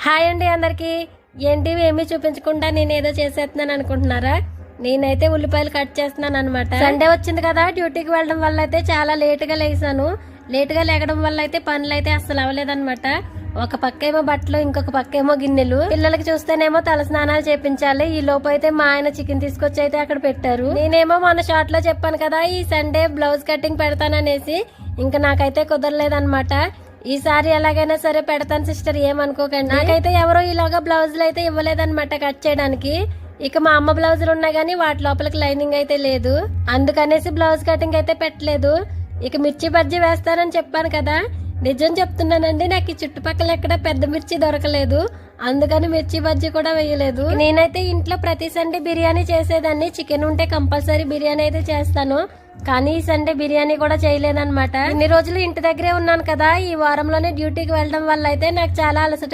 Hi అండి అందరికి. ఏంటి ఏమీ చూపించకుండా నేను ఏదో చేసేస్తున్నాను అనుకుంటున్నారా? నేనైతే ఉల్లిపాయలు కట్ చేస్తున్నాను అనమాట. సండే వచ్చింది కదా, డ్యూటీకి వెళ్ళడం వల్ల అయితే చాలా లేటుగా లేసాను. లేటుగా లేగడం వల్ల అయితే పనులు అయితే అస్సలు అవ్వలేదన్నమాట. ఒక పక్కేమో బట్టలు, ఇంకొక పక్కేమో గిన్నెలు. పిల్లలకి చూస్తేనేమో తల స్నానాలు చేపించాలి. ఈ లోపు అయితే మా ఆయన చికెన్ తీసుకొచ్చి అయితే అక్కడ పెట్టారు. నేనేమో మన షార్ట్ లో చెప్పాను కదా ఈ సండే బ్లౌజ్ కటింగ్ పెడతాననేసి. ఇంకా నాకైతే కుదరలేదన్నమాట. ఈసారి ఎలాగైనా సరే పెడతాను సిస్టర్, ఏమనుకోకండి. నాకైతే ఎవరో ఇలాగా బ్లౌజులు అయితే ఇవ్వలేదన్నమాట కట్ చేయడానికి. ఇక మా అమ్మ బ్లౌజులు ఉన్నాయి కానీ వాటి లోపలికి లైనింగ్ అయితే లేదు, అందుకనేసి బ్లౌజ్ కటింగ్ అయితే పెట్టలేదు. ఇక మిర్చి బజ్జీ వేస్తానని చెప్పాను కదా, నిజం చెప్తున్నానండి, నాకు ఈ చుట్టుపక్కల ఎక్కడ పెద్ద మిర్చి దొరకలేదు, అందుకని మిర్చి బజ్జీ కూడా వేయలేదు. నేనైతే ఇంట్లో ప్రతి సండే బిర్యానీ చేసేదాన్ని. చికెన్ ఉంటే కంపల్సరీ బిర్యానీ అయితే చేస్తాను, కానీ ఈ సండే బిర్యానీ కూడా చేయలేదన్నమాట. ఇన్ని రోజులు ఇంటి దగ్గరే ఉన్నాను కదా, ఈ వారంలోనే డ్యూటీకి వెళ్ళడం వల్ల అయితే నాకు చాలా అలసట